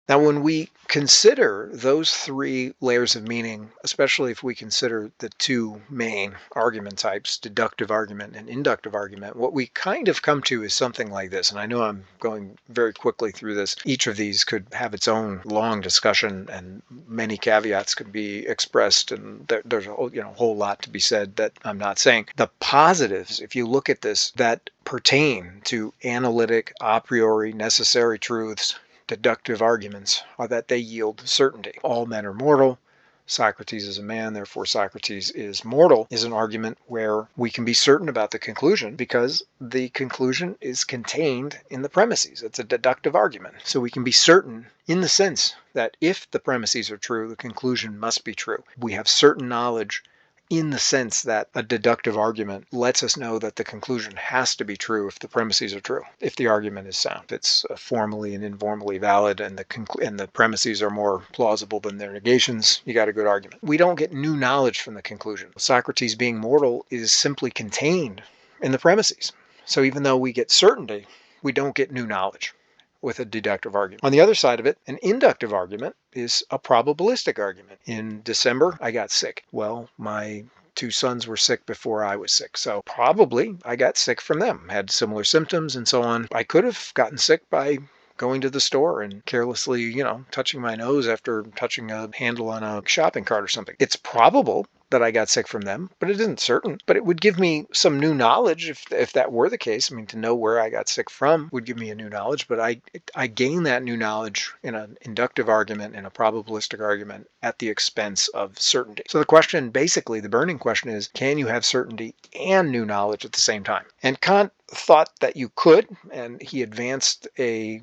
Now, when we consider those three layers of meaning, especially if we consider the two main argument types, deductive argument and inductive argument, what we kind of come to is something like this. And I know I'm going very quickly through this. Each of these could have its own long discussion and many caveats could be expressed. And there's a whole lot to be said that I'm not saying. The positives, if you look at this, that pertain to analytic, a priori, necessary truths, deductive arguments are that they yield certainty. All men are mortal. Socrates is a man, therefore Socrates is mortal, is an argument where we can be certain about the conclusion because the conclusion is contained in the premises. It's a deductive argument. So we can be certain in the sense that if the premises are true, the conclusion must be true. We have certain knowledge in the sense that a deductive argument lets us know that the conclusion has to be true if the premises are true, if the argument is sound. If it's formally and informally valid and the premises are more plausible than their negations, you got a good argument. We don't get new knowledge from the conclusion. Socrates being mortal is simply contained in the premises. So even though we get certainty, we don't get new knowledge with a deductive argument. On the other side of it, an inductive argument is a probabilistic argument. In December, I got sick. Well, my two sons were sick before I was sick, so probably I got sick from them, had similar symptoms and so on. I could have gotten sick by going to the store and carelessly, touching my nose after touching a handle on a shopping cart or something. It's probable that I got sick from them, but it isn't certain. But it would give me some new knowledge if that were the case. I mean, to know where I got sick from would give me a new knowledge, but I gain that new knowledge in an inductive argument, in a probabilistic argument, at the expense of certainty. So the question, basically, the burning question is, can you have certainty and new knowledge at the same time? And Kant thought that you could, and he advanced a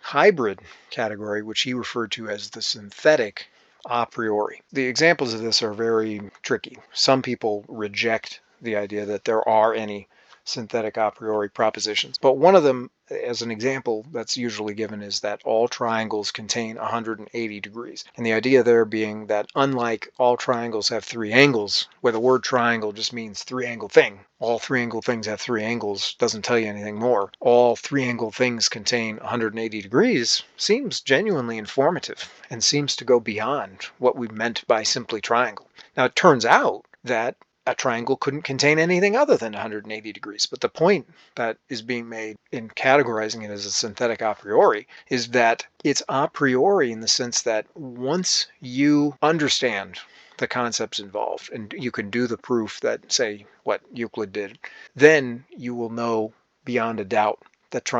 hybrid category, which he referred to as the synthetic a priori. The examples of this are very tricky. Some people reject the idea that there are any synthetic a priori propositions, but one of them, as an example that's usually given, is that all triangles contain 180 degrees. And the idea there being that unlike all triangles have three angles, where the word triangle just means three-angle thing, all three-angle things have three angles doesn't tell you anything more. All three-angle things contain 180 degrees seems genuinely informative and seems to go beyond what we meant by simply triangle. Now, it turns out that a triangle couldn't contain anything other than 180 degrees. But the point that is being made in categorizing it as a synthetic a priori is that it's a priori in the sense that once you understand the concepts involved and you can do the proof that, say, what Euclid did, then you will know beyond a doubt that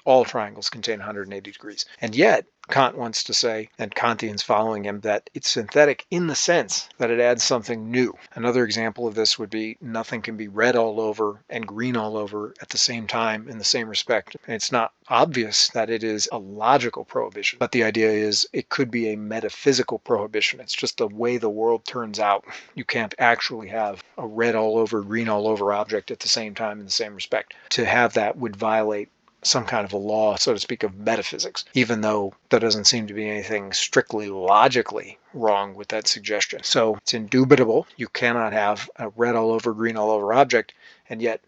all triangles contain 180 degrees. And yet, Kant wants to say, and Kantians following him, that it's synthetic in the sense that it adds something new. Another example of this would be nothing can be red all over and green all over at the same time in the same respect. And it's not obvious that it is a logical prohibition, but the idea is it could be a metaphysical prohibition. It's just the way the world turns out. You can't actually have a red all over, green all over object at the same time in the same respect. To have that would violate some kind of a law, so to speak, of metaphysics, even though there doesn't seem to be anything strictly logically wrong with that suggestion. So it's indubitable. You cannot have a red all over, green all over object, and yet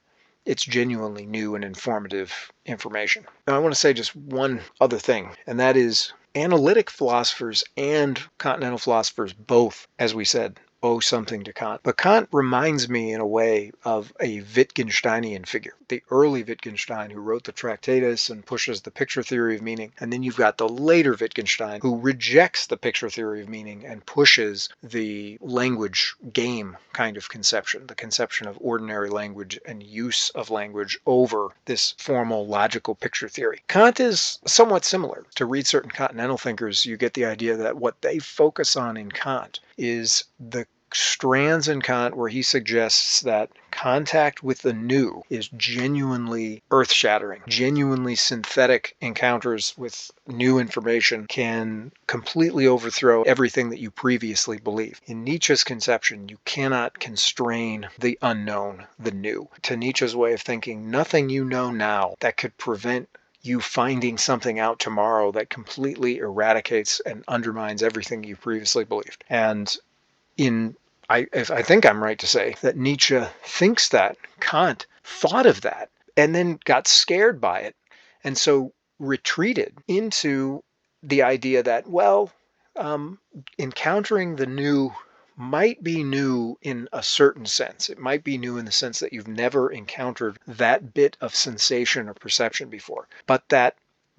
it's genuinely new and informative information. Now, I want to say just one other thing, and that is analytic philosophers and continental philosophers both, as we said, owe something to Kant. But Kant reminds me in a way of a Wittgensteinian figure, the early Wittgenstein who wrote the Tractatus and pushes the picture theory of meaning. And then you've got the later Wittgenstein who rejects the picture theory of meaning and pushes the language game kind of conception, the conception of ordinary language and use of language over this formal logical picture theory. Kant is somewhat similar. To read certain continental thinkers, you get the idea that what they focus on in Kant is the strands in Kant where he suggests that contact with the new is genuinely earth-shattering. Genuinely synthetic encounters with new information can completely overthrow everything that you previously believed. In Nietzsche's conception, you cannot constrain the unknown, the new. To Nietzsche's way of thinking, nothing you know now that could prevent you finding something out tomorrow that completely eradicates and undermines everything you previously believed. And I think I'm right to say that Nietzsche thinks that Kant thought of that and then got scared by it, and so retreated into the idea that, encountering the new might be new in a certain sense. It might be new in the sense that you've never encountered that bit of sensation or perception before, but that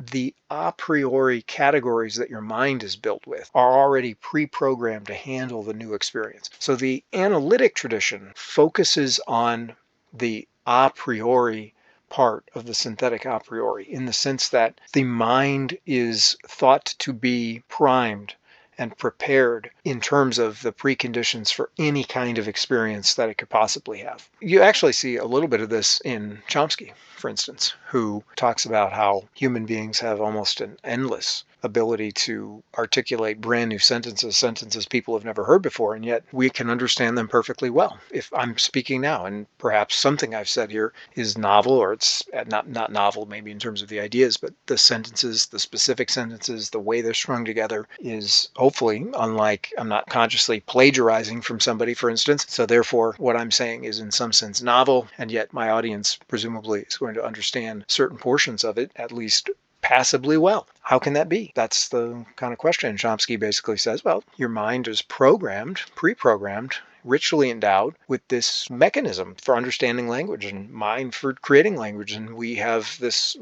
the a priori categories that your mind is built with are already pre-programmed to handle the new experience. So the analytic tradition focuses on the a priori part of the synthetic a priori in the sense that the mind is thought to be primed and prepared in terms of the preconditions for any kind of experience that it could possibly have. You actually see a little bit of this in Chomsky, for instance, who talks about how human beings have almost an endless ability to articulate brand new sentences people have never heard before, and yet we can understand them perfectly well. If I'm speaking now, and perhaps something I've said here is novel, or it's not novel maybe in terms of the ideas, but the sentences, the specific sentences, the way they're strung together is hopefully unlike, I'm not consciously plagiarizing from somebody, for instance. So therefore, what I'm saying is in some sense novel, and yet my audience presumably is going to understand certain portions of it, at least passably well. How can that be? That's the kind of question. Chomsky basically says, well, your mind is pre-programmed, richly endowed with this mechanism for understanding language and mind for creating language. And we have this,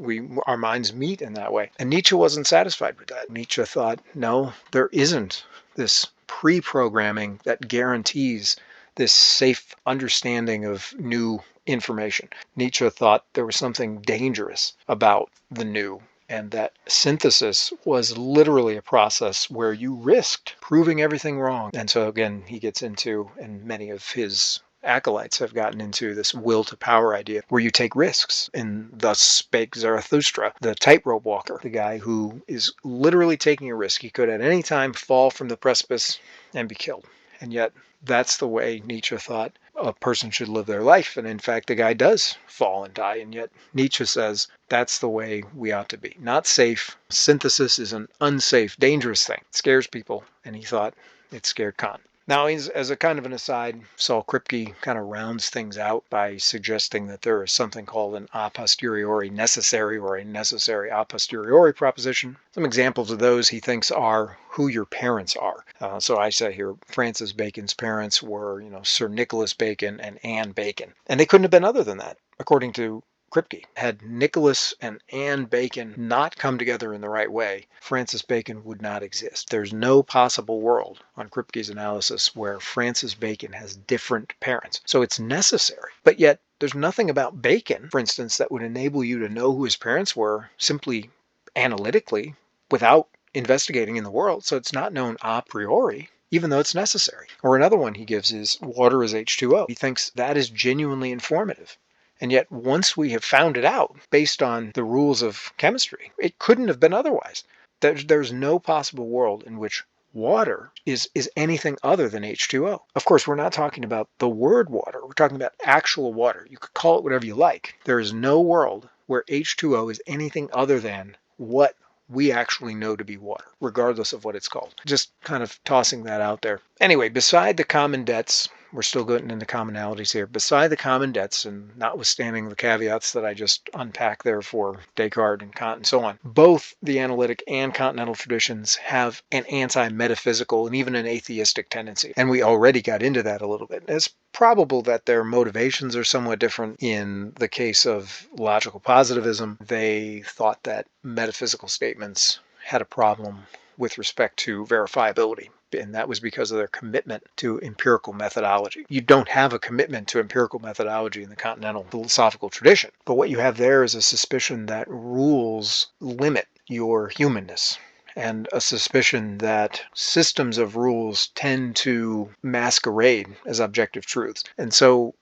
our minds meet in that way. And Nietzsche wasn't satisfied with that. Nietzsche thought, no, there isn't this pre-programming that guarantees this safe understanding of new information. Nietzsche thought there was something dangerous about the new, and that synthesis was literally a process where you risked proving everything wrong. And so again, he gets into, in many of his acolytes have gotten into this will to power idea where you take risks. And thus spake Zarathustra, the tightrope walker, the guy who is literally taking a risk. He could at any time fall from the precipice and be killed. And yet that's the way Nietzsche thought a person should live their life. And in fact, the guy does fall and die. And yet Nietzsche says that's the way we ought to be. Not safe. Synthesis is an unsafe, dangerous thing. It scares people. And he thought it scared Kant. Now, as a kind of an aside, Saul Kripke kind of rounds things out by suggesting that there is something called an a posteriori necessary or a necessary a posteriori proposition. Some examples of those he thinks are who your parents are. So I say here, Francis Bacon's parents were, Sir Nicholas Bacon and Anne Bacon. And they couldn't have been other than that, according to Kripke. Had Nicholas and Anne Bacon not come together in the right way, Francis Bacon would not exist. There's no possible world on Kripke's analysis where Francis Bacon has different parents. So it's necessary. But yet there's nothing about Bacon, for instance, that would enable you to know who his parents were simply analytically without investigating in the world. So it's not known a priori, even though it's necessary. Or another one he gives is water is H2O. He thinks that is genuinely informative. And yet, once we have found it out, based on the rules of chemistry, it couldn't have been otherwise. There's no possible world in which water is anything other than H2O. Of course, we're not talking about the word water. We're talking about actual water. You could call it whatever you like. There is no world where H2O is anything other than what we actually know to be water, regardless of what it's called. Just kind of tossing that out there. Anyway, beside the common debts, we're still getting into commonalities here. Beside the common debts, and notwithstanding the caveats that I just unpacked there for Descartes and Kant and so on, both the analytic and continental traditions have an anti-metaphysical and even an atheistic tendency. And we already got into that a little bit. It's probable that their motivations are somewhat different. In the case of logical positivism, they thought that metaphysical statements had a problem with respect to verifiability. And that was because of their commitment to empirical methodology. You don't have a commitment to empirical methodology in the continental philosophical tradition. But what you have there is a suspicion that rules limit your humanness, and a suspicion that systems of rules tend to masquerade as objective truths. And so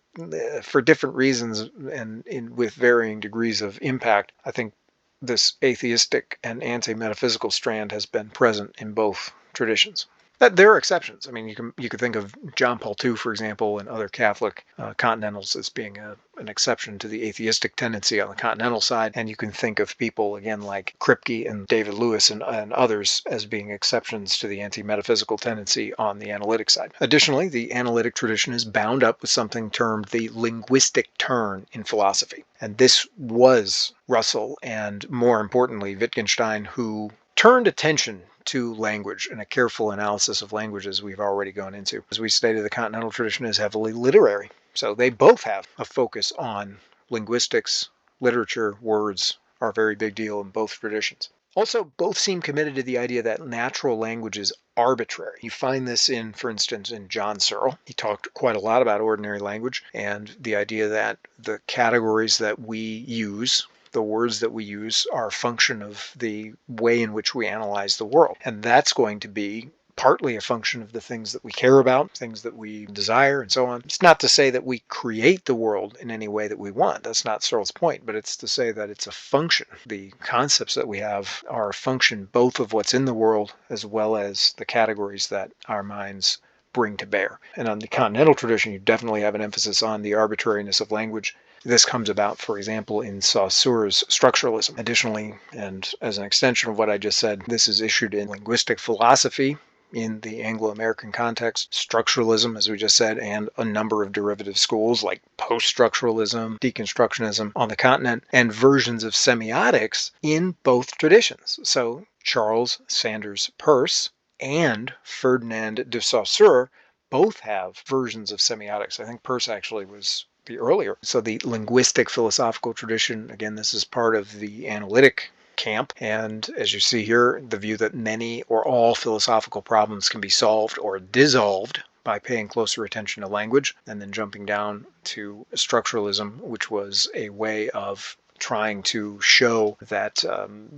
for different reasons and with varying degrees of impact, I think this atheistic and anti-metaphysical strand has been present in both traditions. There are exceptions. I mean, you could think of John Paul II, for example, and other Catholic continentals as being an exception to the atheistic tendency on the continental side. And you can think of people, again, like Kripke and David Lewis and others as being exceptions to the anti-metaphysical tendency on the analytic side. Additionally, the analytic tradition is bound up with something termed the linguistic turn in philosophy. And this was Russell and, more importantly, Wittgenstein, who turned attention to language and a careful analysis of language, as we've already gone into. As we stated, the continental tradition is heavily literary. So they both have a focus on linguistics, literature, words are a very big deal in both traditions. Also, both seem committed to the idea that natural language is arbitrary. You find this in, for instance, in John Searle. He talked quite a lot about ordinary language and the idea that the categories that we use, the words that we use, are a function of the way in which we analyze the world. And that's going to be partly a function of the things that we care about, things that we desire, and so on. It's not to say that we create the world in any way that we want. That's not Searle's point, but it's to say that it's a function. The concepts that we have are a function both of what's in the world as well as the categories that our minds bring to bear. And on the continental tradition, you definitely have an emphasis on the arbitrariness of language. This comes about, for example, in Saussure's structuralism. Additionally, and as an extension of what I just said, this is issued in linguistic philosophy in the Anglo-American context, structuralism, as we just said, and a number of derivative schools like post-structuralism, deconstructionism on the continent, and versions of semiotics in both traditions. So Charles Sanders Peirce and Ferdinand de Saussure both have versions of semiotics. I think Peirce actually was the earlier. So the linguistic philosophical tradition, again, this is part of the analytic camp. And as you see here, the view that many or all philosophical problems can be solved or dissolved by paying closer attention to language, and then jumping down to structuralism, which was a way of trying to show that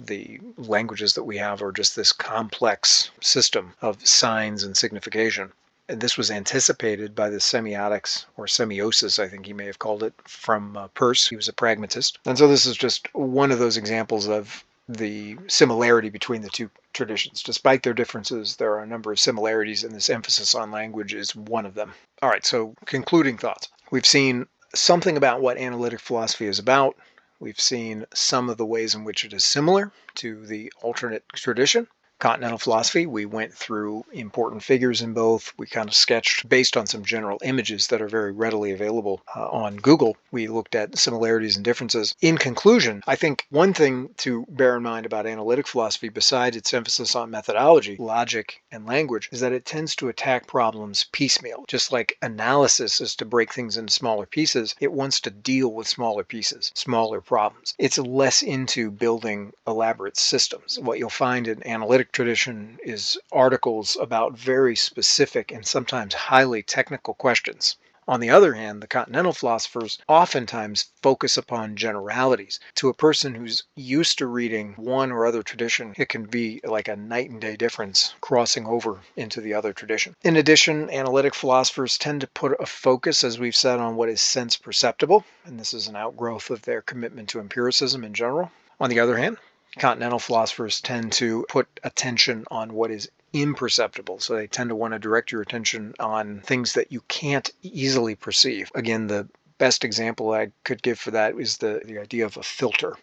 the languages that we have are just this complex system of signs and signification. And this was anticipated by the semiotics or semiosis, I think he may have called it, from Peirce. He was a pragmatist. And so this is just one of those examples of the similarity between the two traditions. Despite their differences, there are a number of similarities, and this emphasis on language is one of them. All right, so concluding thoughts. We've seen something about what analytic philosophy is about. We've seen some of the ways in which it is similar to the alternate tradition. Continental philosophy, we went through important figures in both. We kind of sketched based on some general images that are very readily available on Google. We looked at similarities and differences. In conclusion, I think one thing to bear in mind about analytic philosophy, besides its emphasis on methodology, logic, and language, is that it tends to attack problems piecemeal. Just like analysis is to break things into smaller pieces, it wants to deal with smaller pieces, smaller problems. It's less into building elaborate systems. What you'll find in analytic tradition is articles about very specific and sometimes highly technical questions. On the other hand, the continental philosophers oftentimes focus upon generalities. To a person who's used to reading one or other tradition, it can be like a night and day difference crossing over into the other tradition. In addition, analytic philosophers tend to put a focus, as we've said, on what is sense perceptible, and this is an outgrowth of their commitment to empiricism in general. On the other hand, continental philosophers tend to put attention on what is imperceptible. So they tend to want to direct your attention on things that you can't easily perceive. Again, the best example I could give for that is the idea of a filter.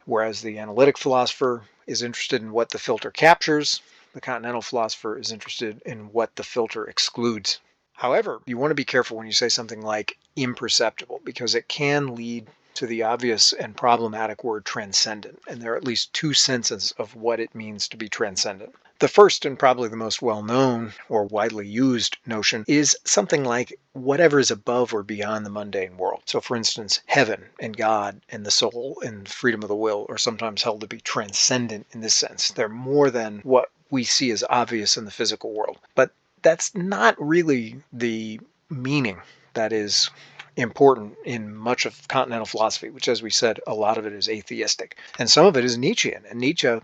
Whereas the analytic philosopher is interested in what the filter captures, the continental philosopher is interested in what the filter excludes. However, you want to be careful when you say something like imperceptible, because it can lead to the obvious and problematic word transcendent, and there are at least two senses of what it means to be transcendent. The first, and probably the most well-known or widely used notion, is something like whatever is above or beyond the mundane world. So for instance, heaven and God and the soul and freedom of the will are sometimes held to be transcendent in this sense. They're more than what we see as obvious in the physical world. But that's not really the meaning that is important in much of continental philosophy, which, as we said, a lot of it is atheistic. And some of it is Nietzschean. And Nietzsche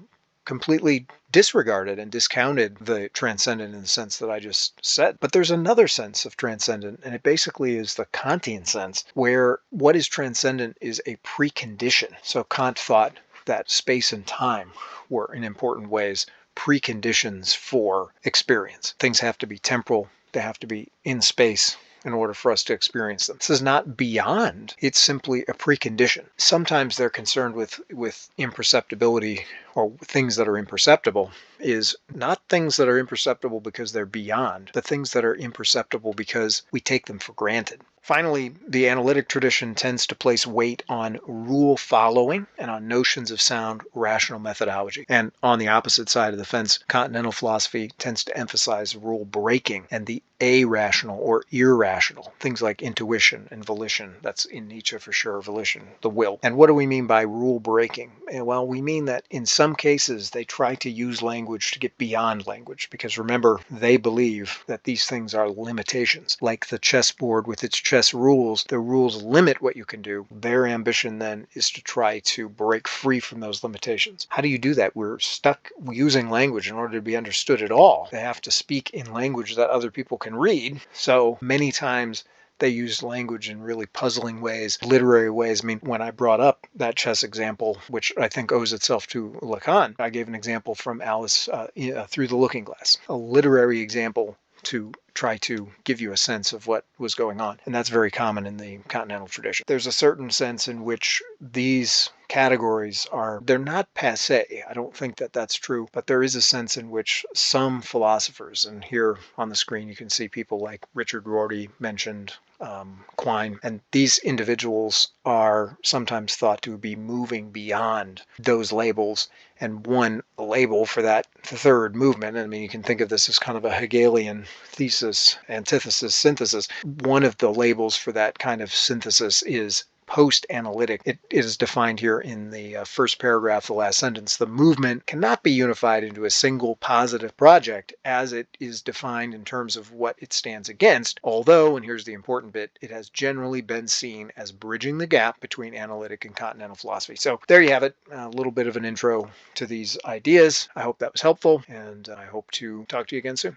completely disregarded and discounted the transcendent in the sense that I just said. But there's another sense of transcendent, and it basically is the Kantian sense, where what is transcendent is a precondition. So Kant thought that space and time were, in important ways, preconditions for experience. Things have to be temporal, they have to be in space in order for us to experience them. This is not beyond, it's simply a precondition. Sometimes they're concerned with imperceptibility, or things that are imperceptible is not things that are imperceptible because they're beyond, but things that are imperceptible because we take them for granted. Finally, the analytic tradition tends to place weight on rule following and on notions of sound rational methodology. And on the opposite side of the fence, continental philosophy tends to emphasize rule breaking and the irrational or irrational, things like intuition and volition. That's in Nietzsche for sure, volition, the will. And what do we mean by rule breaking? Well, we mean that in some cases they try to use language to get beyond language, because remember, they believe that these things are limitations. Like the chessboard with its chess rules, the rules limit what you can do. Their ambition then is to try to break free from those limitations. How do you do that? We're stuck using language in order to be understood at all. They have to speak in language that other people can read. So many times they use language in really puzzling ways, literary ways. I mean, when I brought up that chess example, which I think owes itself to Lacan, I gave an example from Alice Through the Looking Glass, a literary example to try to give you a sense of what was going on. And that's very common in the continental tradition. There's a certain sense in which these categories they're not passé. I don't think that that's true, but there is a sense in which some philosophers, and here on the screen you can see people like Richard Rorty mentioned, Quine, and these individuals are sometimes thought to be moving beyond those labels. And one label for that third movement, I mean, you can think of this as kind of a Hegelian thesis, antithesis, synthesis. One of the labels for that kind of synthesis is post-analytic. It is defined here in the first paragraph, the last sentence. The movement cannot be unified into a single positive project as it is defined in terms of what it stands against, although, and here's the important bit, it has generally been seen as bridging the gap between analytic and continental philosophy. So there you have it, a little bit of an intro to these ideas. I hope that was helpful, and I hope to talk to you again soon.